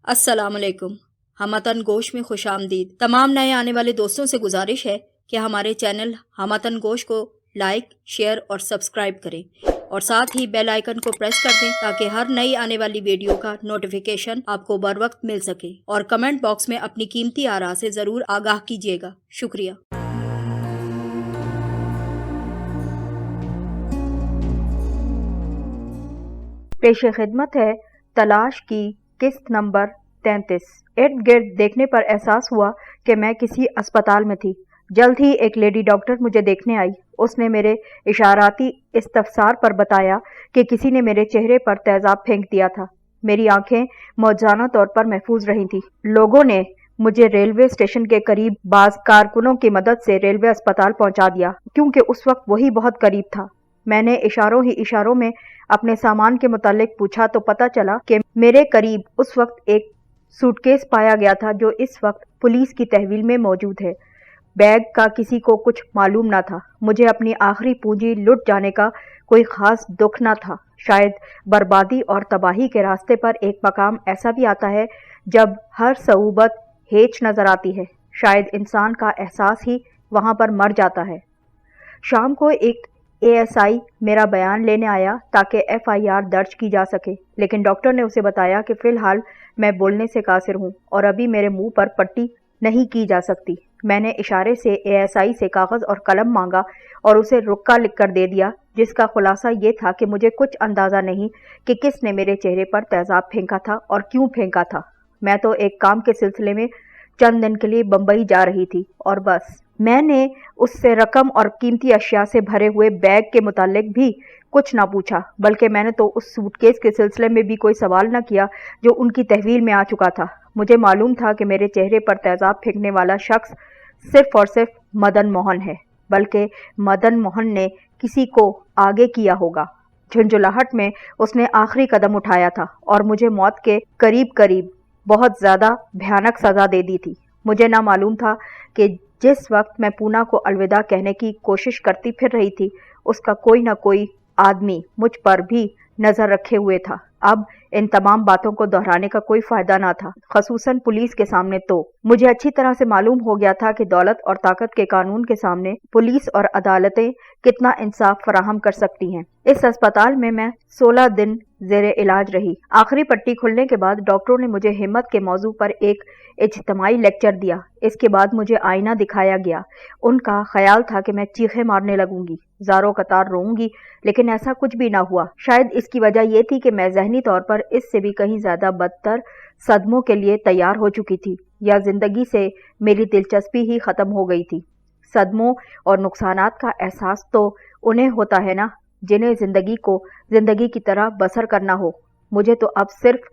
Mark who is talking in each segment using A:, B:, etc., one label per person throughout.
A: अस्सलाम वालेकुम। हमतन गोश में खुश आमदीद। तमाम नए आने वाले दोस्तों से गुजारिश है कि हमारे चैनल हमतन गोश को लाइक, शेयर और सब्सक्राइब करें और साथ ही बेल आइकन को प्रेस कर दें ताकि हर नई आने वाली वीडियो का नोटिफिकेशन आपको बर वक्त मिल सके। और कमेंट बॉक्स में अपनी कीमती आरा से ज़रूर आगाह कीजिएगा। शुक्रिया।
B: पेश खिदमत है तलाश की किस्त नंबर 33। इर्द गिर्द देखने पर एहसास हुआ कि मैं किसी अस्पताल में थी। जल्द ही एक लेडी डॉक्टर मुझे देखने आई। उसने मेरे इशाराती इस्तफसार पर बताया कि किसी ने मेरे चेहरे पर तेजाब फेंक दिया था। मेरी आंखें मौजूदा तौर पर महफूज रही थी। लोगों ने मुझे रेलवे स्टेशन के करीब बाज कारकुनों की मदद से रेलवे अस्पताल पहुंचा दिया, क्योंकि उस वक्त वही बहुत करीब था। मैंने इशारों में अपने सामान के मुतालिक पूछा तो पता चला कि मेरे करीब उस वक्त एक सूटकेस पाया गया था जो इस वक्त पुलिस की तहवील में मौजूद है। बैग का किसी को कुछ मालूम न था। मुझे अपनी आखिरी पूंजी लुट जाने का कोई खास दुख न था। शायद बर्बादी और तबाही के रास्ते पर एक मकाम ऐसा भी आता है जब हर सऊबत हेच नजर आती है। शायद इंसान का एहसास ही वहां पर मर जाता है। शाम को एक एएसआई मेरा बयान लेने आया ताकि एफआईआर दर्ज की जा सके, लेकिन डॉक्टर ने उसे बताया कि फ़िलहाल मैं बोलने से कासिर हूँ और अभी मेरे मुंह पर पट्टी नहीं की जा सकती। मैंने इशारे से एएसआई से कागज़ और कलम मांगा और उसे रुक्का लिखकर दे दिया, जिसका खुलासा ये था कि मुझे कुछ अंदाज़ा नहीं कि किसने मेरे चेहरे पर तेजाब फेंका था और क्यों फेंका था। मैं तो एक काम के सिलसिले में चंद दिन के लिए बम्बई जा रही थी और बस। मैंने उससे रकम और कीमती अशिया से भरे हुए बैग के मुतालिक भी कुछ ना पूछा, बल्कि मैंने तो उस सूटकेस के सिलसिले में भी कोई सवाल न किया जो उनकी तहवील में आ चुका था। मुझे मालूम था कि मेरे चेहरे पर तेजाब फेंकने वाला शख्स सिर्फ और सिर्फ मदन मोहन है, बल्कि मदन मोहन ने किसी को आगे किया होगा। झुंझुलाहट में उसने आखिरी कदम उठाया था और मुझे मौत के करीब करीब बहुत ज़्यादा भयानक सज़ा दे दी थी। मुझे ना मालूम था कि जिस वक्त मैं पूना को अलविदा कहने की कोशिश करती फिर रही थी, उसका कोई ना कोई आदमी मुझ पर भी नज़र रखे हुए था। अब इन तमाम बातों को दोहराने का कोई फ़ायदा ना था, ख़ुसूसन पुलिस के सामने। तो मुझे अच्छी तरह से मालूम हो गया था कि दौलत और ताकत के कानून के सामने पुलिस और अदालतें कितना इंसाफ फराहम कर सकती हैं। इस अस्पताल में मैं 16 दिन ज़ेरे इलाज रही। आखिरी पट्टी खुलने के बाद डॉक्टरों ने मुझे हिम्मत के मौजू पर एक इज्तिमाई लेक्चर दिया। इसके बाद मुझे आईना दिखाया गया। उनका ख्याल था कि मैं चीखें मारने लगूंगी, ज़ारों कतार रोऊंगी, लेकिन ऐसा कुछ भी ना हुआ। शायद इसकी वजह यह थी कि मैं ज़हनी तौर पर इससे भी कहीं ज़्यादा बदतर सदमों के लिए तैयार हो चुकी थी, या ज़िंदगी से मेरी दिलचस्पी ही ख़त्म हो गई थी। सदमों और नुकसानात का एहसास तो उन्हें होता है ना, जिन्हें ज़िंदगी को ज़िंदगी की तरह बसर करना हो। मुझे तो अब सिर्फ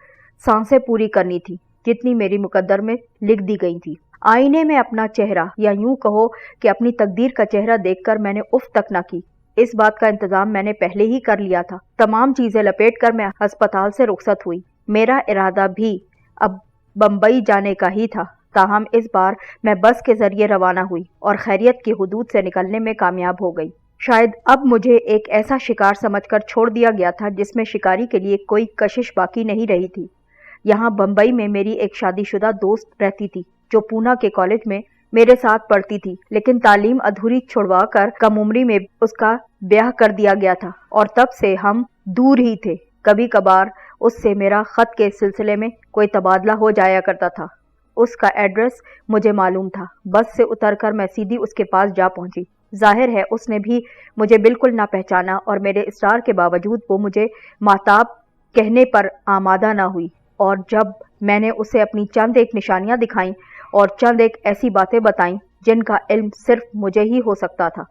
B: सांसें पूरी करनी थी जितनी मेरी मुकद्दर में लिख दी गई थी। आईने में अपना चेहरा, या यूं कहो कि अपनी तकदीर का चेहरा देखकर मैंने उफ तक न की। इस बात का इंतजाम मैंने पहले ही कर लिया था। तमाम चीजें लपेट कर मैं अस्पताल से रुखसत हुई। मेरा इरादा भी अब बम्बई जाने का ही था, ताहम इस बार मैं बस के जरिए रवाना हुई और खैरियत की हुदूद से निकलने में कामयाब हो गई। शायद अब मुझे एक ऐसा शिकार समझकर छोड़ दिया गया था जिसमें शिकारी के लिए कोई कशिश बाकी नहीं रही थी। यहाँ बम्बई में मेरी एक शादीशुदा दोस्त रहती थी जो पूना के कॉलेज में मेरे साथ पढ़ती थी, लेकिन तालीम अधूरी छुड़वा कर कम उम्री में उसका ब्याह कर दिया गया था और तब से हम दूर ही थे। कभी कभार उससे मेरा खत के सिलसिले में कोई तबादला हो जाया करता था। उसका एड्रेस मुझे मालूम था। बस से उतरकर मैं सीधी उसके पास जा पहुंची। जाहिर है उसने भी मुझे बिल्कुल ना पहचाना और मेरे इसरार के बावजूद वो मुझे माताब कहने पर आमादा ना हुई। और जब मैंने उसे अपनी चंद एक निशानियां दिखाईं और चंद एक ऐसी बातें बताईं जिनका इल्म सिर्फ मुझे ही हो सकता था,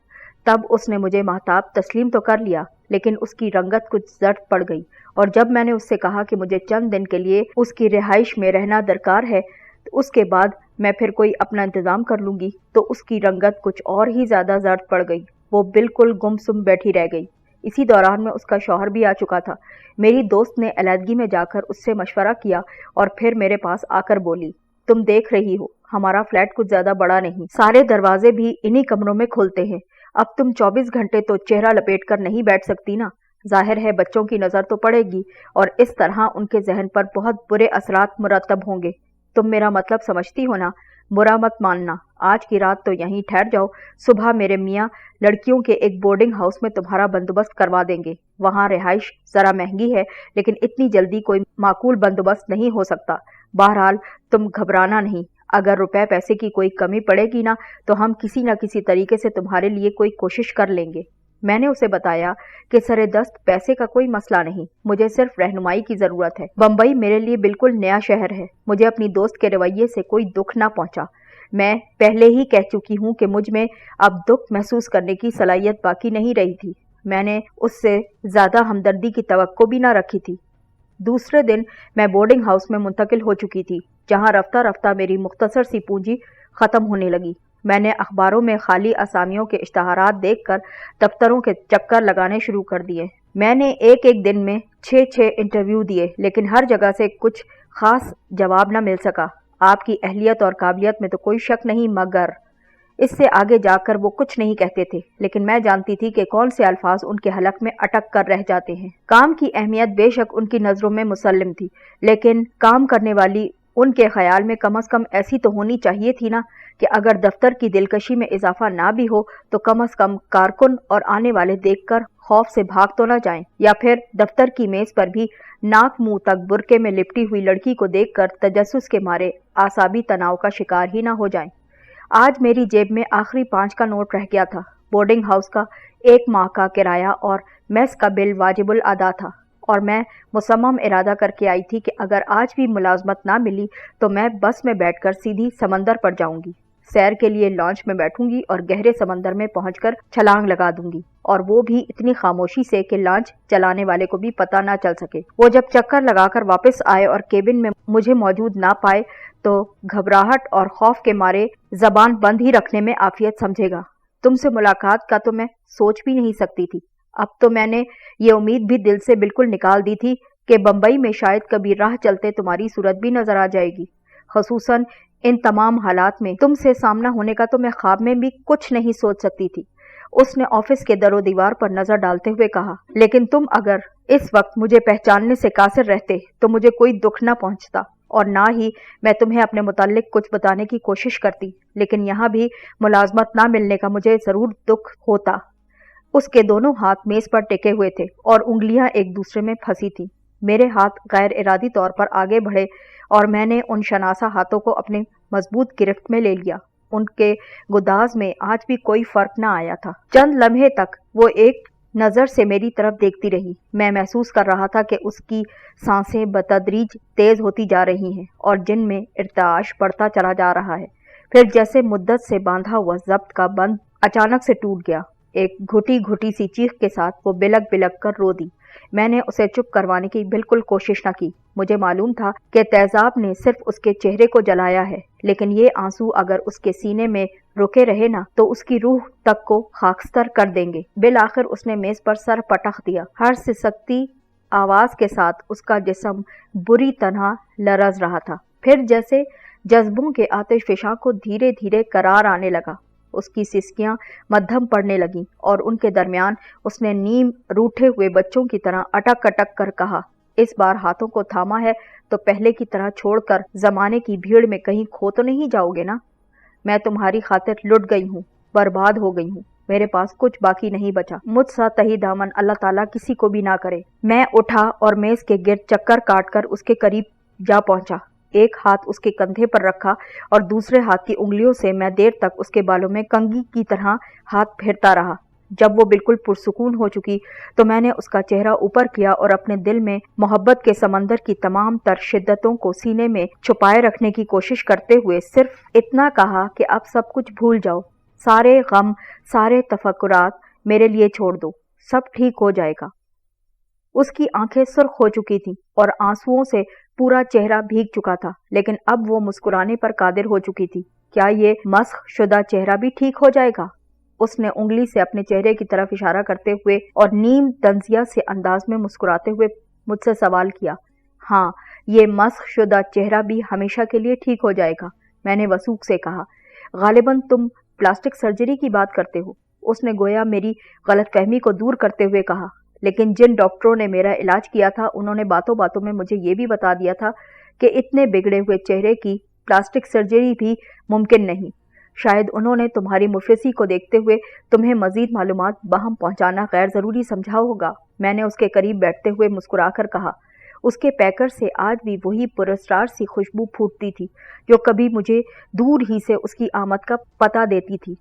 B: तब उसने मुझे महताब तस्लीम तो कर लिया, लेकिन उसकी रंगत कुछ जर्द पड़ गई। और जब मैंने उससे कहा कि मुझे चंद दिन के लिए उसकी रिहाइश में रहना दरकार है, तो उसके बाद मैं फिर कोई अपना इंतज़ाम कर लूँगी, तो उसकी रंगत कुछ और ही ज़्यादा जर्द पड़ गई। वो बिल्कुल गुमसुम बैठी रह गई। इसी दौरान में उसका शौहर भी आ चुका था। मेरी दोस्त ने अलहदगी में जाकर उससे मशवरा किया और फिर मेरे पास आकर बोली, तुम देख रही हो हमारा फ्लैट कुछ ज्यादा बड़ा नहीं, सारे दरवाजे भी इन्हीं कमरों में खुलते हैं। अब तुम 24 घंटे तो चेहरा लपेट कर नहीं बैठ सकती ना। ظاہر ہے بچوں کی نظر تو پڑے گی اور اس طرح ان کے ذہن پر بہت برے اثرات مرتب ہوں گے۔ تم میرا مطلب سمجھتی ہو نا؟ برا مت ماننا، آج کی رات تو یہیں ٹھہر جاؤ، صبح میرے میاں لڑکیوں کے ایک بورڈنگ ہاؤس میں تمہارا بندوبست کروا دیں گے۔ وہاں رہائش ذرا مہنگی ہے لیکن اتنی جلدی کوئی معقول بندوبست نہیں ہو سکتا۔ بہرحال تم گھبرانا نہیں، اگر روپے پیسے کی کوئی کمی پڑے گی نا تو ہم کسی نہ کسی طریقے سے تمہارے لیے کوئی کوشش کر لیں گے۔ میں نے اسے بتایا کہ سر دست پیسے کا کوئی مسئلہ نہیں، مجھے صرف رہنمائی کی ضرورت ہے۔ بمبئی میرے لیے بالکل نیا شہر ہے، مجھے اپنی دوست کے رویے سے کوئی دکھ نہ پہنچا۔ میں پہلے ہی کہہ چکی ہوں کہ مجھ میں اب دکھ محسوس کرنے کی صلاحیت باقی نہیں رہی تھی۔ میں نے اس سے زیادہ ہمدردی کی توقع بھی نہ رکھی تھی۔ دوسرے دن میں بورڈنگ ہاؤس میں منتقل ہو چکی تھی، جہاں رفتہ رفتہ میری مختصر سی پونجی ختم ہونے لگی۔ میں نے اخباروں میں خالی اسامیوں کے اشتہارات دیکھ کر دفتروں کے چکر لگانے شروع کر دیے۔ میں نے ایک دن میں 6 انٹرویو دیے لیکن ہر جگہ سے کچھ خاص جواب نہ مل سکا۔ آپ کی اہلیت اور قابلیت میں تو کوئی شک نہیں، مگر اس سے آگے جا کر وہ کچھ نہیں کہتے تھے، لیکن میں جانتی تھی کہ کون سے الفاظ ان کے حلق میں اٹک کر رہ جاتے ہیں۔ کام کی اہمیت بے شک ان کی نظروں میں مسلم تھی، لیکن کام کرنے والی ان کے خیال میں کم از کم ایسی تو ہونی چاہیے تھی نا کہ اگر دفتر کی دلکشی میں اضافہ نہ بھی ہو تو کم از کم کارکن اور آنے والے دیکھ کر خوف سے بھاگ تو نہ جائیں، یا پھر دفتر کی میز پر بھی ناک منہ تک برقعے میں لپٹی ہوئی لڑکی کو دیکھ کر تجسس کے مارے اعصابی تناؤ کا شکار ہی نہ ہو جائیں۔ آج میری جیب میں آخری 5 کا نوٹ رہ گیا تھا۔ بورڈنگ ہاؤس کا 1 ماہ کا کرایہ اور میس کا بل واجب الادا تھا، اور میں مصمم ارادہ کر کے آئی تھی کہ اگر آج بھی ملازمت نہ ملی تو میں بس میں بیٹھ کر سیدھی سمندر پر جاؤں گی، سیر کے لیے لانچ میں بیٹھوں گی اور گہرے سمندر میں پہنچ کر چھلانگ لگا دوں گی، اور وہ بھی اتنی خاموشی سے کہ لانچ چلانے والے کو بھی پتہ نہ چل سکے۔ وہ جب چکر لگا کر واپس آئے اور کیبن میں مجھے موجود نہ پائے تو گھبراہٹ اور خوف کے مارے زبان بند ہی رکھنے میں عافیت سمجھے گا۔ تم سے ملاقات کا تو میں سوچ بھی نہیں سکتی تھی۔ اب تو میں نے یہ امید بھی دل سے بالکل نکال دی تھی کہ بمبئی میں شاید کبھی راہ چلتے تمہاری صورت بھی نظر آ جائے گی۔ خصوصاً ان تمام حالات میں تم سے سامنا ہونے کا تو میں خواب میں بھی کچھ نہیں سوچ سکتی تھی۔ اس نے آفس کے در و دیوار پر نظر ڈالتے ہوئے کہا، لیکن تم اگر اس وقت مجھے پہچاننے سے قاصر رہتے تو مجھے کوئی دکھ نہ پہنچتا اور نہ ہی میں تمہیں اپنے متعلق کچھ بتانے کی کوشش کرتی، لیکن یہاں بھی ملازمت نہ ملنے کا مجھے ضرور دکھ ہوتا۔ اس کے دونوں ہاتھ میز پر ٹکے ہوئے تھے اور انگلیاں ایک دوسرے میں پھنسی تھیں۔ میرے ہاتھ غیر ارادی طور پر آگے بڑھے اور میں نے ان شناسا ہاتھوں کو اپنے مضبوط گرفت میں لے لیا۔ ان کے گداز میں آج بھی کوئی فرق نہ آیا تھا۔ چند لمحے تک وہ ایک نظر سے میری طرف دیکھتی رہی۔ میں محسوس کر رہا تھا کہ اس کی سانسیں بتدریج تیز ہوتی جا رہی ہیں اور جن میں ارتعاش بڑھتا چلا جا رہا ہے۔ پھر جیسے مدت سے باندھا ہوا ضبط کا بند اچانک سے ٹوٹ گیا۔ ایک گھٹی گھٹی سی چیخ کے ساتھ وہ بلک بلک کر رو دی۔ میں نے اسے چپ کروانے کی بالکل کوشش نہ کی۔ مجھے معلوم تھا کہ تیزاب نے صرف اس کے چہرے کو جلایا ہے، لیکن یہ آنسو اگر اس کے سینے میں رکے رہے نا تو اس کی روح تک کو خاکستر کر دیں گے۔ بالآخر اس نے میز پر سر پٹخ دیا۔ ہر سسکتی آواز کے ساتھ اس کا جسم بری طرح لرز رہا تھا۔ پھر جیسے جذبوں کے آتش فشاں کو دھیرے دھیرے قرار آنے لگا۔ اس کی سسکیاں مدھم پڑنے لگیں اور ان کے درمیان اس نے نیم روٹھے ہوئے بچوں کی طرح اٹک اٹک کر کہا، اس بار ہاتھوں کو تھاما ہے تو پہلے کی طرح چھوڑ کر زمانے کی بھیڑ میں کہیں کھو تو نہیں جاؤ گے نا؟ میں تمہاری خاطر لٹ گئی ہوں، برباد ہو گئی ہوں، میرے پاس کچھ باقی نہیں بچا۔ مجھ سا تہی دامن اللہ تعالیٰ کسی کو بھی نہ کرے۔ میں اٹھا اور میز کے گرد چکر کاٹ کر اس کے قریب جا پہنچا۔ ایک ہاتھ اس کے کندھے پر رکھا اور دوسرے ہاتھ کی انگلیوں سے میں دیر تک اس کے بالوں میں کنگھی کی طرح ہاتھ پھیرتا رہا۔ جب وہ بالکل پرسکون ہو چکی تو میں نے اس کا چہرہ اوپر کیا اور اپنے دل میں محبت کے سمندر کی تمام تر شدتوں کو سینے میں چھپائے رکھنے کی کوشش کرتے ہوئے صرف اتنا کہا کہ اب سب کچھ بھول جاؤ، سارے غم، سارے تفکرات میرے لیے چھوڑ دو، سب ٹھیک ہو جائے گا۔ اس کی آنکھیں سرخ ہو چکی تھیں اور آنسوؤں سے پورا چہرہ بھیگ چکا تھا، لیکن اب وہ مسکرانے پر قادر ہو چکی تھی۔ کیا یہ مسخ شدہ چہرہ بھی ٹھیک ہو جائے گا؟ اس نے انگلی سے اپنے چہرے کی طرف اشارہ کرتے ہوئے اور نیم طنزیہ سے انداز میں مسکراتے ہوئے مجھ سے سوال کیا۔ ہاں، یہ مسخ شدہ چہرہ بھی ہمیشہ کے لیے ٹھیک ہو جائے گا، میں نے وثوق سے کہا۔ غالباً تم پلاسٹک سرجری کی بات کرتے ہو، اس نے گویا میری غلط فہمی کو دور کرتے ہوئے کہا۔ लेकिन जिन डॉक्टरों ने मेरा इलाज किया था उन्होंने बातों बातों में मुझे ये भी बता दिया था कि इतने बिगड़े हुए चेहरे की प्लास्टिक सर्जरी भी मुमकिन नहीं। शायद उन्होंने तुम्हारी मुफलिसी को देखते हुए तुम्हें मजीद मालूमात बहम पहुंचाना गैर ज़रूरी समझा होगा। मैंने उसके करीब बैठते हुए मुस्कुराकर कहा। उसके पैकर से आज भी वही पुरस्कार सी खुशबू फूटती थी जो कभी मुझे दूर ही से उसकी आमद का पता देती थी।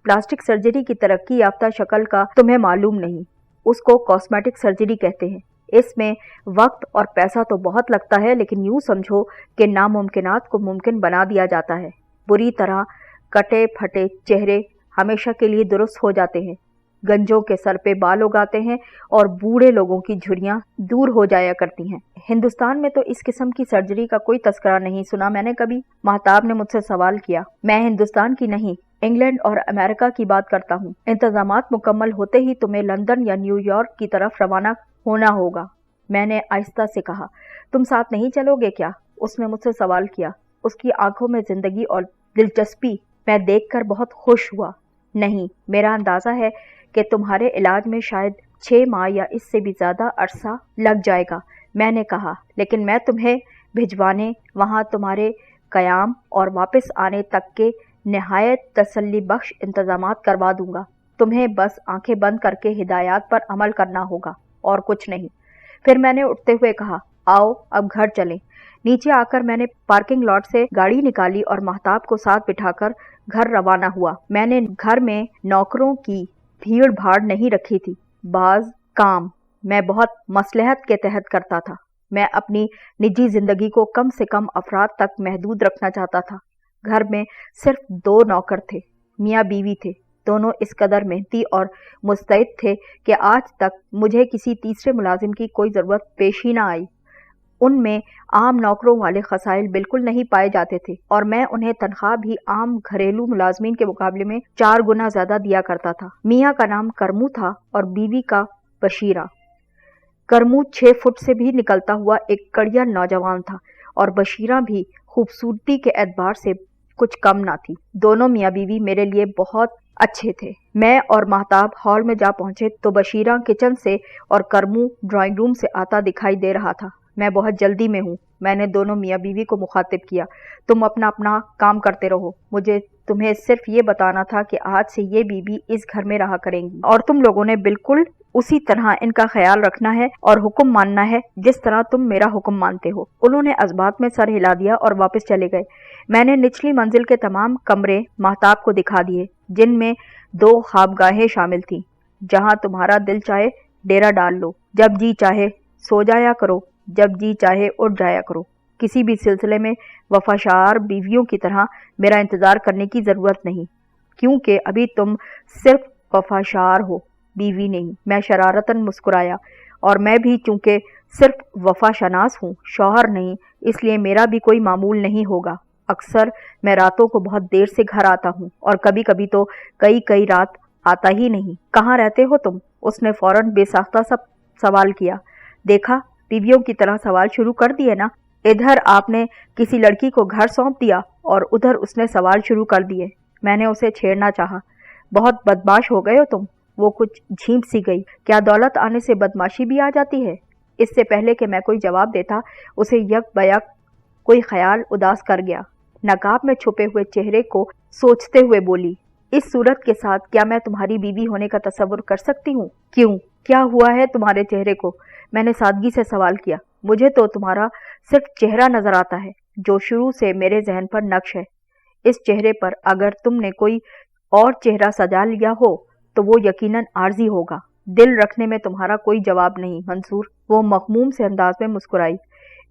B: प्लास्टिक सर्जरी की तरक्की याफ्ता शक्ल का तुम्हें मालूम नहीं, उसको कॉस्मेटिक सर्जरी कहते हैं। इसमें वक्त और पैसा तो बहुत लगता है, लेकिन यूँ समझो कि नामुमकिनात को मुमकिन बना दिया जाता है। बुरी तरह कटे फटे चेहरे हमेशा के लिए दुरुस्त हो जाते हैं, गंजों के सर पे बाल उगाते हैं और बूढ़े लोगों की झुर्रियाँ दूर हो जाया करती हैं। हिंदुस्तान में तो इस किस्म की सर्जरी का कोई तस्करा नहीं सुना मैंने कभी। महताब ने मुझसे सवाल किया। मैं हिंदुस्तान की नहीं, इंग्लैंड और अमेरिका की बात करता हूँ। इंतजामात मुकम्मल होते ही तुम्हें लंदन या न्यूयॉर्क की तरफ रवाना होना होगा। मैंने आहिस्ता से कहा। तुम साथ नहीं चलोगे क्या? उसने मुझसे सवाल किया। उसकी आंखों में जिंदगी और दिलचस्पी मैं देखकर बहुत खुश हुआ। नहीं, मेरा अंदाज़ा है कि तुम्हारे इलाज में शायद 6 माह या इससे भी ज़्यादा अरसा लग जाएगा, मैंने कहा। लेकिन मैं तुम्हें भिजवाने, वहाँ तुम्हारे क़याम और वापस आने तक के नहायत तसल्ली बख्श इंतज़ामात करवा दूंगा। तुम्हें बस आंखें बंद करके हिदायत पर अमल करना होगा और कुछ नहीं। फिर मैंने उठते हुए कहा, आओ अब घर चलें। नीचे आकर मैंने पार्किंग लॉट से गाड़ी निकाली और महताब को साथ बिठाकर घर रवाना हुआ। मैंने घर में नौकरों की भीड़ भाड़ नहीं रखी थी। बाज काम मैं बहुत मसलहत के तहत करता था। मैं अपनी निजी जिंदगी को कम से कम अफराद तक महदूद रखना चाहता था। घर में सिर्फ 2 नौकर थे, मियाँ बीवी थे। दोनों इस कदर मेहनती और मुस्तैद थे कि आज तक मुझे किसी तीसरे मुलाजिम की कोई ज़रूरत पेश ही ना आई। उनमें आम नौकरों वाले खसाइल बिल्कुल नहीं पाए जाते थे और मैं उन्हें तनख्वाह भी आम घरेलू मुलाजमीन के मुकाबले में 4 गुना ज़्यादा दिया करता था। मियाँ का नाम करमू था और बीवी का बशीरा। करमू 6 फुट से भी निकलता हुआ एक कड़िया नौजवान था और बशीरा भी खूबसूरती के एतबार से कुछ कम ना थी। दोनों मियाँ बीवी मेरे लिए बहुत अच्छे थे। मैं और महताब हॉल में जा पहुंचे तो बशीरा किचन से और करमू ड्राइंग रूम से आता दिखाई दे रहा था। मैं बहुत जल्दी में हूँ, मैंने दोनों मियाँ बीवी को मुखातिब किया। तुम अपना अपना काम करते रहो। मुझे तुम्हें सिर्फ ये बताना था कि आज से ये बीबी इस घर में रहा करेंगी और तुम लोगों ने बिल्कुल उसी तरह इनका ख्याल रखना है और हुक्म मानना है जिस तरह तुम मेरा हुक्म मानते हो। उन्होंने अज़बात में सर हिला दिया और वापस चले गए। मैंने निचली मंजिल के तमाम कमरे महताब को दिखा दिए, जिनमें 2 ख्वाबगाहें शामिल थीं। जहाँ तुम्हारा दिल चाहे डेरा डाल लो, जब जी चाहे सो जाया करो, जब जी चाहे उठ जाया करो। किसी भी सिलसिले में वफादार बीवियों की तरह मेरा इंतज़ार करने की ज़रूरत नहीं, क्योंकि अभी तुम सिर्फ वफादार हो, बीवी नहीं। मैं शरारतन मुस्कुराया। और मैं भी चूँकि सिर्फ वफा शनास हूँ, शौहर नहीं, इसलिए मेरा भी कोई मामूल नहीं होगा। अक्सर मैं रातों को बहुत देर से घर आता हूँ और कभी कभी तो कई रात आता ही नहीं। कहाँ रहते हो तुम? उसने फौरन बेसाख्ता सा सवाल किया। देखा, बीवियों की तरह सवाल शुरू कर दिए ना। इधर आपने किसी लड़की को घर सौंप दिया और उधर उसने सवाल शुरू कर दिए। मैंने उसे छेड़ना चाहा। बहुत बदमाश हो गए हो तुम। वो कुछ झींप सी गई। क्या दौलत आने से बदमाशी भी आ जाती है? इससे पहले कि मैं कोई जवाब देता, उसे यक बयक कोई ख्याल उदास कर गया। नकाब में छुपे हुए चेहरे को सोचते हुए बोली, इस सूरत के साथ क्या मैं तुम्हारी बीवी होने का तसव्वुर कर सकती हूँ? क्यों, क्या हुआ है तुम्हारे चेहरे को? मैंने सादगी से सवाल किया। मुझे तो तुम्हारा सिर्फ चेहरा नजर आता है, जो शुरू से मेरे जहन पर नक्श है। इस चेहरे पर अगर तुमने कोई और चेहरा सजा लिया हो तो वो यकीनन आर्जी होगा। दिल रखने में तुम्हारा कोई जवाब नहीं मंसूर। वो मखमूम से अंदाज में मुस्कुराई।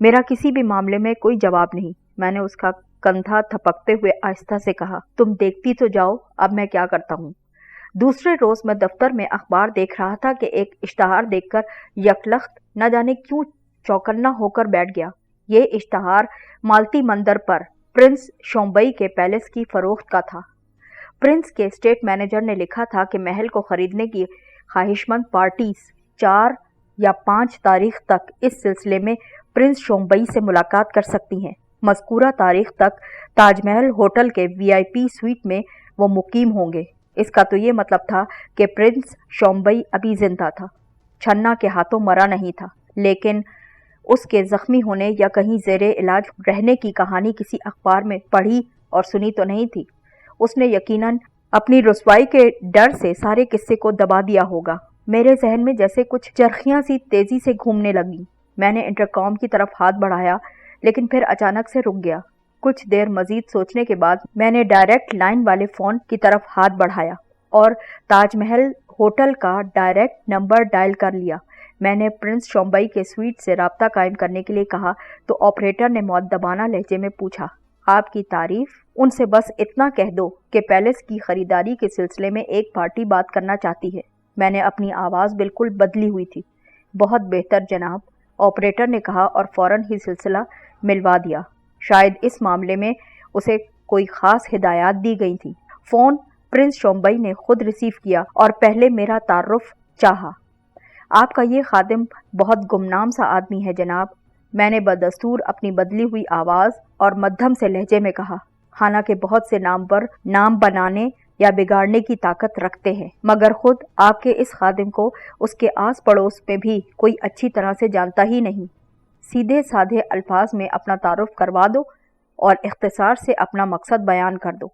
B: मेरा किसी भी मामले में कोई जवाब नहीं। मैंने उसका कंधा थपकते हुए आहिस्ता से कहा, तुम देखती तो जाओ, अब मैं क्या करता हूँ। दूसरे रोज मैं दफ्तर में अखबार देख रहा था कि एक इश्तहार देखकर यकलख्त न जाने क्यों चौकन्ना होकर बैठ गया। ये इश्तहार मालती मंदिर पर प्रिंस शोम्बई के पैलेस की फरोख्त का था। प्रिंस के स्टेट मैनेजर ने लिखा था कि महल को खरीदने की ख्वाहिशमंद पार्टीज 4 या 5 तारीख तक इस सिलसिले में प्रिंस शोम्बई से मुलाकात कर सकती हैं। मज़कूरा तारीख तक ताजमहल होटल के VIP स्वीट में वो मुकीम होंगे। इसका तो ये मतलब था कि प्रिंस शोम्बई अभी जिंदा था। छन्ना के हाथों मरा नहीं था, लेकिन उसके जख्मी होने या कहीं ज़ेरे इलाज रहने की कहानी किसी अखबार में पढ़ी और सुनी तो नहीं थी। उसने यकीनन अपनी रुसवाई के डर से सारे किस्से को दबा दिया होगा। मेरे जहन में जैसे कुछ चरखियां सी तेजी से घूमने लगी। मैंने इंटरकॉम की तरफ हाथ बढ़ाया, लेकिन फिर अचानक से रुक गया। कुछ देर मजीद सोचने के बाद मैंने डायरेक्ट लाइन वाले फ़ोन की तरफ हाथ बढ़ाया और ताजमहल होटल का डायरेक्ट नंबर डायल कर लिया। मैंने प्रिंस शोम्बई के स्वीट से राब्ता कायम करने के लिए कहा तो ऑपरेटर ने मुअद्दबाना लहजे में पूछा, आपकी तारीफ? उनसे बस इतना कह दो कि पैलेस की खरीदारी के सिलसिले में एक पार्टी बात करना चाहती है। मैंने अपनी आवाज़ बिल्कुल बदली हुई थी। बहुत बेहतर जनाब, ऑपरेटर ने कहा और फौरन ही सिलसिला मिलवा दिया। शायद इस मामले में उसे कोई ख़ास हिदायत दी गई थी। फ़ोन प्रिंस शोम्बई ने खुद रिसीव किया और पहले मेरा तारुफ चाहा। आपका ये खादिम बहुत गुमनाम सा आदमी है जनाब, मैंने बदस्तूर अपनी बदली हुई आवाज़ और मध्यम से लहजे में कहा। हालांकि बहुत से नामवर नाम बनाने या बिगाड़ने की ताकत रखते हैं, मगर खुद आपके इस खादिम को उसके आस पड़ोस में भी कोई अच्छी तरह से जानता ही नहीं। सीधे साधे अल्फाज में अपना तारुफ करवा दो और इख्तिसार से अपना मकसद बयान कर दो।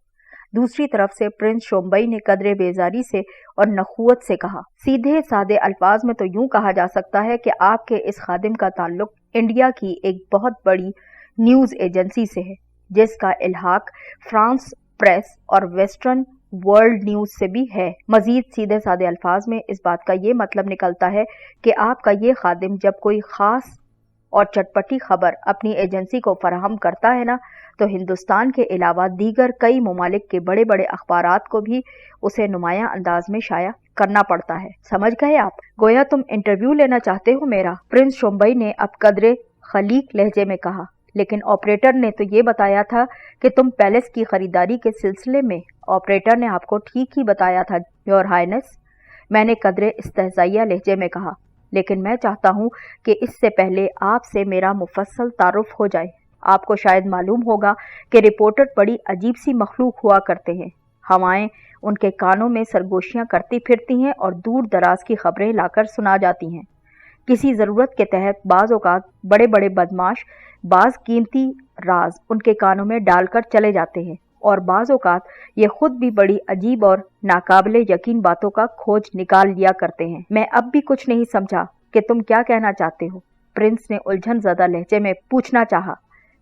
B: दूसरी तरफ से प्रिंस शोम्बई ने कदरे बेजारी से और नखुवत से कहा, सीधे साधे अल्फाज में तो यूं कहा जा सकता है कि आपके इस खादिम का ताल्लुक इंडिया की एक बहुत बड़ी न्यूज़ एजेंसी से है, जिसका इल्हाक फ्रांस प्रेस और वेस्टर्न वर्ल्ड न्यूज़ से भी है। मजीद सीधे साधे अल्फाज में इस बात का ये मतलब निकलता है कि आपका ये खादिम जब कोई ख़ास और चटपटी खबर अपनी एजेंसी को फराहम करता है ना, तो हिंदुस्तान के अलावा दीगर कई ममालिक के बड़े बड़े अखबारात को भी उसे नुमायां अंदाज में शाया करना पड़ता है। समझ गए आप? गोया तुम इंटरव्यू लेना चाहते हो मेरा, प्रिंस शोम्बई ने अब कदरे खलीक लहजे में कहा। लेकिन ऑपरेटर ने तो ये बताया था कि तुम पैलेस की खरीदारी के सिलसिले में। ऑपरेटर ने आपको ठीक ही बताया था योर हाइनेस, मैंने कदरे इस्तेहज़ाइया लहजे में कहा। लेकिन मैं चाहता हूँ कि इससे पहले आपसे मेरा मुफस्सल तारुफ हो जाए। आपको शायद मालूम होगा कि रिपोर्टर बड़ी अजीब सी मखलूक हुआ करते हैं। हवाएं उनके कानों में सरगोशियाँ करती फिरती हैं और दूर दराज की खबरें लाकर सुना जाती हैं। किसी ज़रूरत के तहत बाज़ औक़ात बड़े बड़े बदमाश बाज़ कीमती राज उनके कानों में डालकर चले जाते हैं और बाज़ औक़ात ये खुद भी बड़ी अजीब और नाकाबिले यकीन बातों का खोज निकाल लिया करते हैं। मैं अब भी कुछ नहीं समझा कि तुम क्या कहना चाहते हो, प्रिंस ने उलझन ज़दा लहजे में पूछना चाहा।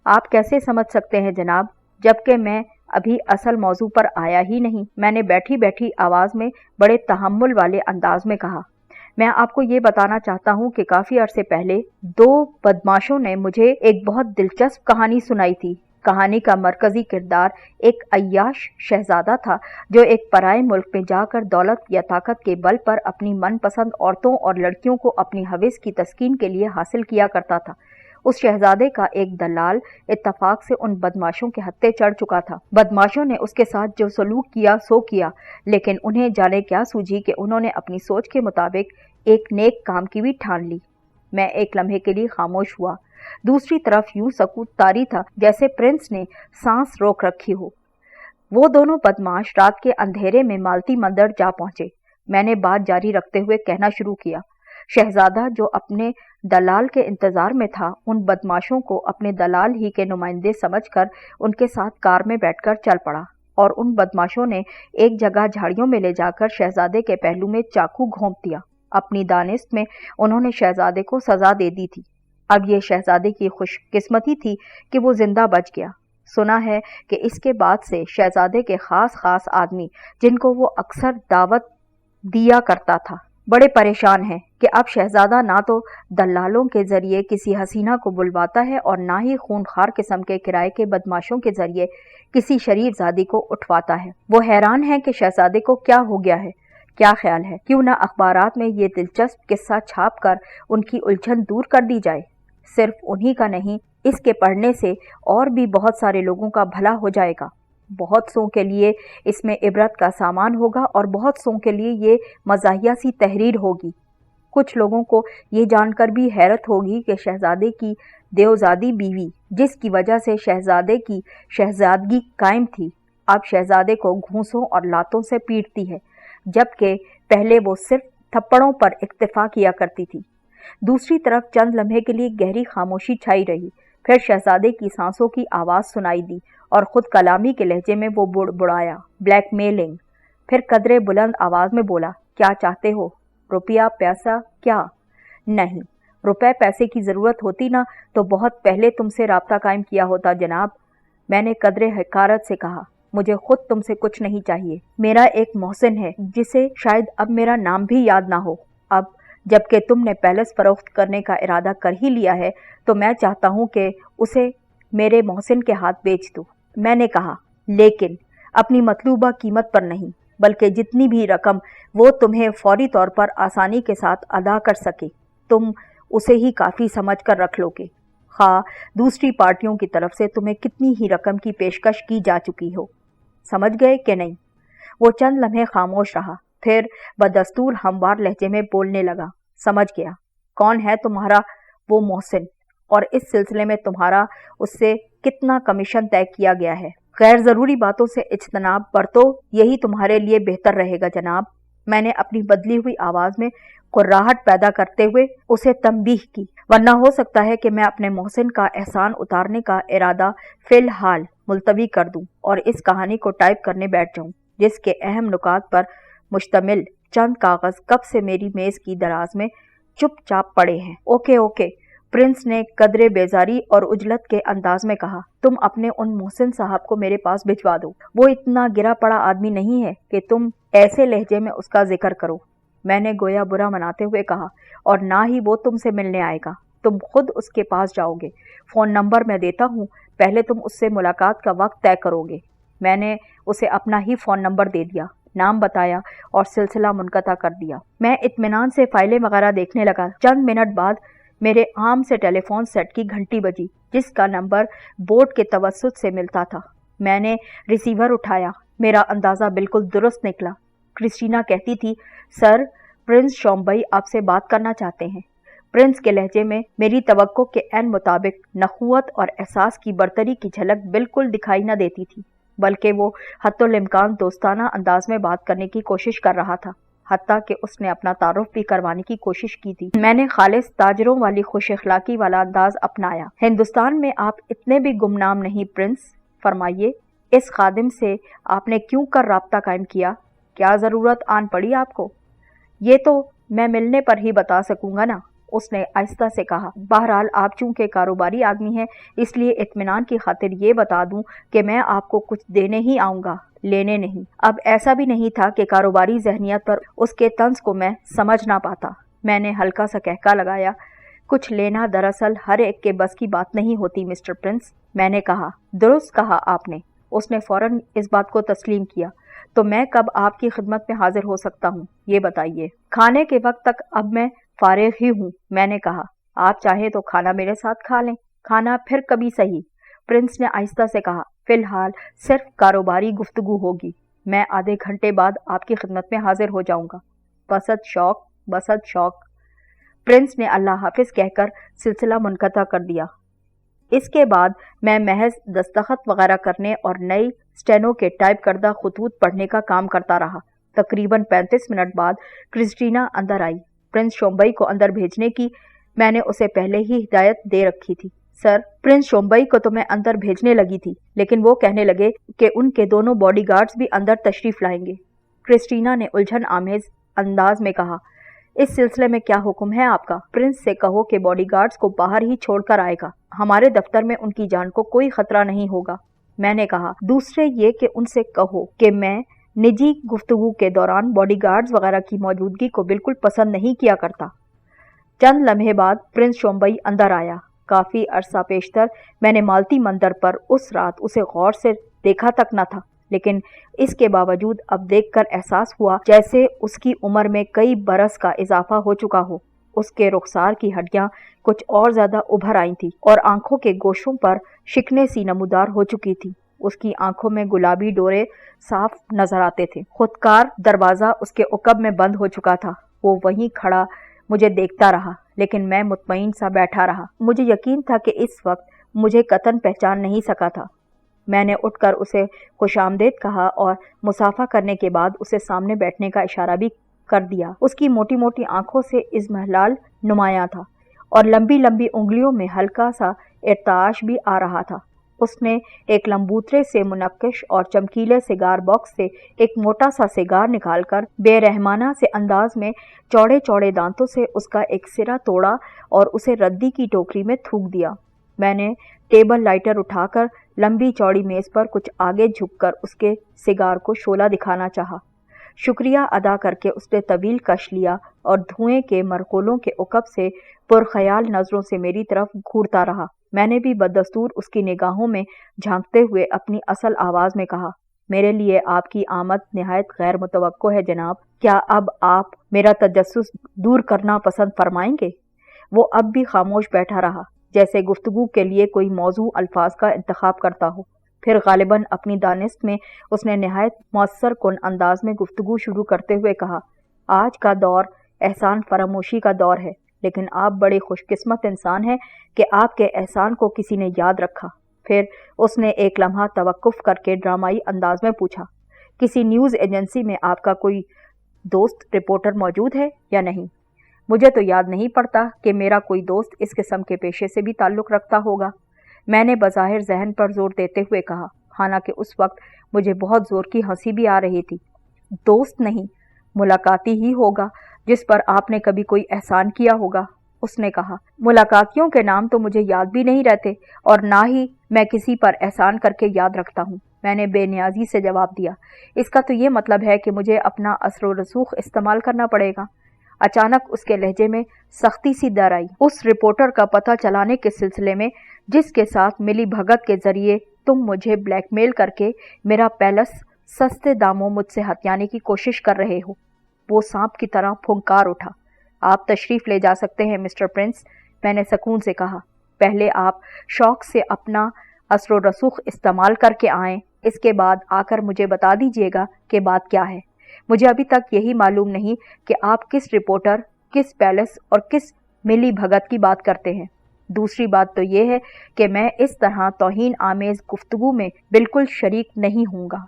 B: आप कैसे समझ सकते हैं जनाब, जबकि मैं अभी असल मौजू पर आया ही नहीं, मैंने बैठी बैठी आवाज़ में बड़े तहम्मुल वाले अंदाज में कहा। मैं आपको ये बताना चाहता हूँ कि काफ़ी अरसे पहले दो बदमाशों ने मुझे एक बहुत दिलचस्प कहानी सुनाई थी। कहानी का मरकजी किरदार एक अय्याश शहजादा था जो एक पराए मुल्क में जाकर दौलत या ताकत के बल पर अपनी मनपसंद औरतों और लड़कियों को अपनी हविस की तस्कीन के लिए हासिल किया करता था। उस शहजादे का एक दलाल इत्तफाक से उन बदमाशों के हत्थे चढ़ चुका था। बदमाशों ने उसके साथ जो सलूक किया सो किया, लेकिन उन्हें जाने क्या सूझी कि उन्होंने अपनी सोच के मुताबिक एक नेक काम की भी ठान ली। मैं एक लम्हे के लिए खामोश हुआ। दूसरी तरफ यूं सकूत तारी था जैसे प्रिंस ने सांस रोक रखी हो। वो दोनों बदमाश रात के अंधेरे में मालती मंदिर जा पहुंचे। मैंने बात जारी रखते हुए कहना शुरू किया। शहजादा जो अपने दलाल के इंतजार में था, उन बदमाशों को अपने दलाल ही के नुमाइंदे समझकर उनके साथ कार में बैठकर चल पड़ा और उन बदमाशों ने एक जगह झाड़ियों में ले जाकर शहजादे के पहलू में चाकू घोंप दिया। अपनी दानिश में उन्होंने शहजादे को सजा दे दी थी। अब ये शहजादे की खुशकिस्मती थी कि वो जिंदा बच गया। सुना है कि इसके बाद से शहजादे के खास आदमी जिनको वो अक्सर दावत दिया करता था, बड़े परेशान हैं कि अब शहजादा ना तो दलालों के जरिए किसी हसीना को बुलवाता है और ना ही खूनखार किस्म के किराए के बदमाशों के जरिए किसी शरीफ जादी को उठवाता है। वो हैरान है कि शहजादे को क्या हो गया है। क्या ख्याल है, क्यों ना अखबारात में ये दिलचस्प किस्सा छाप कर उनकी उलझन दूर कर दी जाए। सिर्फ उन्हीं का नहीं, इसके पढ़ने से और भी बहुत सारे लोगों का भला हो जाएगा। बहुत सौ के लिए इसमें इबरत का सामान होगा और बहुत सौ के लिए ये मज़ाहिया सी तहरीर होगी। कुछ लोगों को ये जानकर भी हैरत होगी कि शहजादे की देवजादी बीवी, जिसकी वजह से शहजादे की शहजादगी कायम थी, अब शहजादे को घूंसों और लातों से पीटती है, जबकि पहले वो सिर्फ थप्पड़ों पर इक्तफा किया करती थी। दूसरी तरफ चंद लम्हे के लिए गहरी खामोशी छाई रही। फिर शहजादे की सांसों की आवाज सुनाई दी और खुद कलामी के लहजे में वो बुड़बुड़ाया, ब्लैकमेलिंग। फिर कदरे बुलंद आवाज में बोला, क्या चाहते हो? रुपया, पैसा? क्या? नहीं, रुपए पैसे की जरूरत होती ना तो बहुत पहले तुमसे राब्ता कायम किया होता जनाब। मैंने कदरे हकारत से कहा, मुझे खुद तुमसे कुछ नहीं चाहिए। मेरा एक मोहसिन है जिसे शायद अब मेरा नाम भी याद ना हो। अब जबकि तुमने पैलेस फरोख्त करने का इरादा कर ही लिया है तो मैं चाहता हूं कि उसे मेरे मोहसिन के हाथ बेच दूं। मैंने कहा, लेकिन अपनी मतलूबा कीमत पर नहीं, बल्कि जितनी भी रकम वो तुम्हें फौरी तौर पर आसानी के साथ अदा कर सके तुम उसे ही काफ़ी समझ कर रख लोगे। हाँ, दूसरी पार्टियों की तरफ से तुम्हें कितनी ही रकम की पेशकश की जा चुकी हो। समझ गए कि नहीं? वो चंद लम्हे खामोश रहा, फिर बदस्तूर हमवार लहजे में बोलने लगा, समझ गया। कौन है तुम्हारा वो मोहसिन और इस सिलसिले में तुम्हारा उससे कितना कमीशन तय किया गया है? गैर ज़रूरी बातों से इज्तनाब बरतो, यही तुम्हारे लिए बेहतर रहेगा जनाब। मैंने अपनी बदली हुई आवाज़ में कुर्राहट पैदा करते हुए उसे तंबीह की, वरना हो सकता है कि मैं अपने मोहसिन का एहसान उतारने का इरादा फ़िलहाल मुलतवी कर दूं और इस कहानी को टाइप करने बैठ जाऊं, जिसके अहम नुकात पर मुश्तमिल चंद कागज़ कब से मेरी मेज़ की दराज में चुपचाप पड़े हैं। ओके ओके, प्रिंस ने कदरे बेजारी और उजलत के अंदाज में कहा, तुम अपने उन मोहसिन साहब को मेरे पास भिजवा दो। वो इतना गिरा पड़ा आदमी नहीं है कि तुम ऐसे लहजे में उसका जिक्र करो। मैंने गोया बुरा मनाते हुए कहा, और ना ही वो तुमसे मिलने आएगा, तुम खुद उसके पास जाओगे। फ़ोन नंबर मैं देता हूँ, पहले तुम उससे मुलाकात का वक्त तय करोगे। मैंने उसे अपना ही फ़ोन नंबर दे दिया, नाम बताया और सिलसिला मुनक़ता कर दिया। मैं इत्मीनान से फाइलें वगैरह देखने लगा। चंद मिनट बाद मेरे आम से टेलीफोन सेट की घंटी बजी, जिसका नंबर बोर्ड के तवस्सुत से मिलता था। मैंने रिसीवर उठाया। मेरा अंदाज़ा बिल्कुल दुरुस्त निकला। क्रिस्टीना कहती थी, सर, प्रिंस शॉम्बई आपसे बात करना चाहते हैं। प्रिंस के लहजे में मेरी तवक्को के ऐन मुताबिक नखुवत और एहसास की बरतरी की झलक बिल्कुल दिखाई न देती थी, बल्कि वो हत्तुल इम्कान दोस्ताना अंदाज में बात करने की कोशिश कर रहा था। हत्ता कि उसने अपना तारुफ भी करवाने की कोशिश की थी। मैंने खालिस ताजरों वाली खुश अखलाकी वाला अंदाज अपनाया। हिंदुस्तान में आप इतने भी गुमनाम नहीं प्रिंस, फरमाइए, इस खादिम से आपने क्यों कर राब्ता कायम किया? क्या ज़रूरत आन पड़ी आपको? ये तो मैं मिलने पर ही बता सकूंगा ना, उसने आहिस्ता से कहा। बहरहाल आप चूंकि कारोबारी आदमी हैं, इसलिए इत्मीनान की खातिर ये बता दूं कि मैं आपको कुछ देने ही आऊँगा, लेने नहीं। अब ऐसा भी नहीं था कि कारोबारी जहनियत पर उसके तंज को मैं समझ ना पाता। मैंने हल्का सा कहका लगाया, कुछ लेना दरअसल हर एक के बस की बात नहीं होती मिस्टर प्रिंस। मैंने कहा, दुरुस्त कहा आपने। उसने फौरन इस बात को तस्लीम किया। तो मैं कब आपकी खिदमत में हाजिर हो सकता हूँ, ये बताइए। खाने के वक्त तक अब मैं फारिग ही हूँ, मैंने कहा। आप चाहें तो खाना मेरे साथ खा लें। खाना फिर कभी सही, प्रिंस ने आहिस्ता से कहा। फिलहाल सिर्फ कारोबारी गुफ्तगू होगी। मैं आधे घंटे बाद आपकी खिदमत में हाजिर हो जाऊंगा। बसत शौक, बसत शौक। प्रिंस ने अल्लाह हाफिज कहकर सिलसिला मुनक़ता कर दिया। इसके बाद मैं महज दस्तखत वगैरह करने और नई स्टेनो के टाइप करदा खतूत पढ़ने का काम करता रहा। तकरीबन 35 मिनट बाद क्रिस्टीना अंदर आई। प्रिंस शोम्बई को अंदर भेजने की मैंने उसे पहले ही हिदायत दे रखी थी। सर, प्रिंस शोम्बई को तो मैं अंदर भेजने लगी थी, लेकिन वो कहने लगे कि उनके दोनों बॉडीगार्ड्स भी अंदर तशरीफ लाएंगे। क्रिस्टीना ने उलझन आमेज अंदाज में कहा, इस सिलसिले में क्या हुक्म है आपका? प्रिंस से कहो कि बॉडीगार्ड्स को बाहर ही छोड़कर आएगा। हमारे दफ्तर में उनकी जान को कोई खतरा नहीं होगा। मैंने कहा, दूसरे ये कि उनसे कहो कि मैं निजी गुफ्तगू के दौरान बॉडीगार्ड्स वगैरह की मौजूदगी को बिल्कुल पसंद नहीं किया करता। चंद लम्हे बाद प्रिंस शोम्बई अंदर आया। काफ़ी अरसा पेशतर मैंने मालती मंदिर पर उस रात उसे गौर से देखा तक न था, लेकिन इसके बावजूद अब देखकर एहसास हुआ जैसे उसकी उम्र में कई बरस का इजाफा हो चुका हो। उसके रुखसार की हड्डियां कुछ और ज़्यादा उभर आई थी और आंखों के गोशों पर शिकने सी नमूदार हो चुकी थी। उसकी आंखों में गुलाबी डोरे साफ नजर आते थे। खुदकार दरवाज़ा उसके उकब में बंद हो चुका था। वो वहीं खड़ा मुझे देखता रहा, लेकिन मैं मुतमईन सा बैठा रहा। मुझे यकीन था कि इस वक्त मुझे कतन पहचान नहीं सका था। मैंने उठकर उसे खुशामदीद कहा और मुसाफा करने के बाद उसे सामने बैठने का इशारा भी कर दिया। उसकी मोटी मोटी आंखों से इज़्महलाल नुमायां था और लंबी लंबी उंगलियों में हल्का सा इर्ताश भी आ रहा था। उसने एक लंबूतरे से मुनक्किश और चमकीले सिगार बॉक्स से एक मोटा सा सिगार निकालकर बेरहमाना से अंदाज में चौड़े चौड़े दांतों से उसका एक सिरा तोड़ा और उसे रद्दी की टोकरी में थूक दिया। मैंने टेबल लाइटर उठाकर लंबी चौड़ी मेज पर कुछ आगे झुककर उसके सिगार को शोला दिखाना चाहा। शुक्रिया अदा करके उसने तवील कश लिया और धुएं के मरकोलों के उकब से पुरख्याल नजरों से मेरी तरफ घूरता रहा। मैंने भी बदस्तूर उसकी निगाहों में झांकते हुए अपनी असल आवाज में कहा, मेरे लिए आपकी आमद निहायत गैर मुतवक्को है जनाब। क्या अब आप मेरा तजस्सुस दूर करना पसंद फरमाएंगे? वो अब भी खामोश बैठा रहा, जैसे गुफ्तगू के लिए कोई मौजू अल्फाज का इंतखाब करता हो। फिर गालिबन अपनी दानिस्त में उसने निहायत मौसर कुन अंदाज में गुफ्तगू शुरू करते हुए कहा, आज का दौर एहसान फरामोशी का दौर है, लेकिन आप बड़े खुशकिस्मत इंसान हैं कि आपके एहसान को किसी ने याद रखा। फिर उसने एक लम्हा तवक्कुफ करके ड्रामाई अंदाज में पूछा, किसी न्यूज़ एजेंसी में आपका कोई दोस्त रिपोर्टर मौजूद है या नहीं? मुझे तो याद नहीं पड़ता कि मेरा कोई दोस्त इस किस्म के पेशे से भी ताल्लुक़ रखता होगा। मैंने बज़ाहिर जहन पर जोर देते हुए कहा, हालांकि उस वक्त मुझे बहुत ज़ोर की हंसी भी आ रही थी। दोस्त नहीं, मुलाकाती ही होगा जिस पर आपने कभी कोई एहसान किया होगा। उसने कहा, मुलाकातियों के नाम तो मुझे याद भी नहीं रहते और ना ही मैं किसी पर एहसान करके याद रखता हूँ। मैंने बेनियाजी से जवाब दिया, इसका तो ये मतलब है कि मुझे अपना असर व रसूख इस्तेमाल करना पड़ेगा। अचानक उसके लहजे में सख्ती सी दर आई। उस रिपोर्टर का पता चलाने के सिलसिले में जिसके साथ मिली भगत के जरिए तुम मुझे ब्लैकमेल करके मेरा पैलेस सस्ते दामों मुझसे हथियाने की कोशिश कर रहे हो। वो सांप की तरह फुंकार उठा। आप तशरीफ़ ले जा सकते हैं मिस्टर प्रिंस, मैंने सकून से कहा। पहले आप शौक से अपना असर व रसूख इस्तेमाल करके आएँ, इसके बाद आकर मुझे बता दीजिएगा कि बात क्या है। मुझे अभी तक यही मालूम नहीं कि आप किस रिपोर्टर, किस पैलेस और किस मिली भगत की बात करते हैं। दूसरी बात तो ये है कि मैं इस तरह तौहीन आमेज़ गुफ्तगू में बिल्कुल शरीक नहीं हूँगा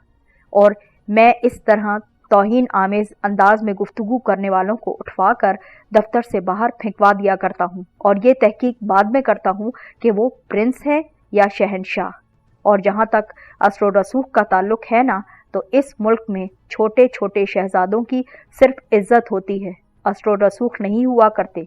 B: और मैं इस तरह तौहीन आमेज़ अंदाज में गुफ्तगू करने वालों को उठवा कर दफ्तर से बाहर फेंकवा दिया करता हूँ और ये तहकीक बाद में करता हूँ कि वो प्रिंस है या शहनशाह। और जहाँ तक असर व रसूख का ताल्लुक़ है ना, तो इस मुल्क में छोटे छोटे शहजादों की सिर्फ इज्जत होती है, असर व रसूख नहीं हुआ करते।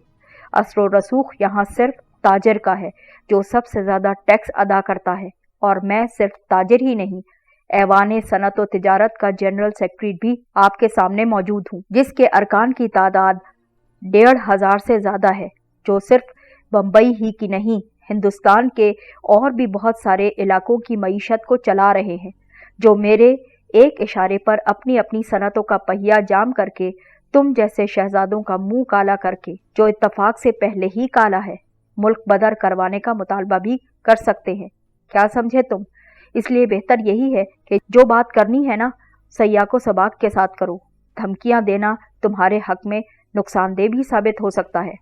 B: असर व रसूख यहाँ सिर्फ ताजर का है जो सबसे ज़्यादा टैक्स अदा करता है, और मैं सिर्फ ताजर ही नहीं, ऐवान सनत व तिजारत का जनरल सेक्रेटरी भी आपके सामने मौजूद हूँ, जिसके अरकान की तादाद 1500 से ज़्यादा है, जो सिर्फ बम्बई ही की नहीं, हिंदुस्तान के और भी बहुत सारे इलाकों की मईशत को चला रहे हैं, जो मेरे एक इशारे पर अपनी अपनी सनतों का पहिया जाम करके तुम जैसे शहजादों का मुंह काला करके, जो इत्तफाक से पहले ही काला है, मुल्क बदर करवाने का मुतालबा भी कर सकते हैं। क्या समझे तुम? इसलिए बेहतर यही है कि जो बात करनी है ना, सयाको सबाक के साथ करो। धमकियां देना तुम्हारे हक में नुकसानदेह भी साबित हो सकता है।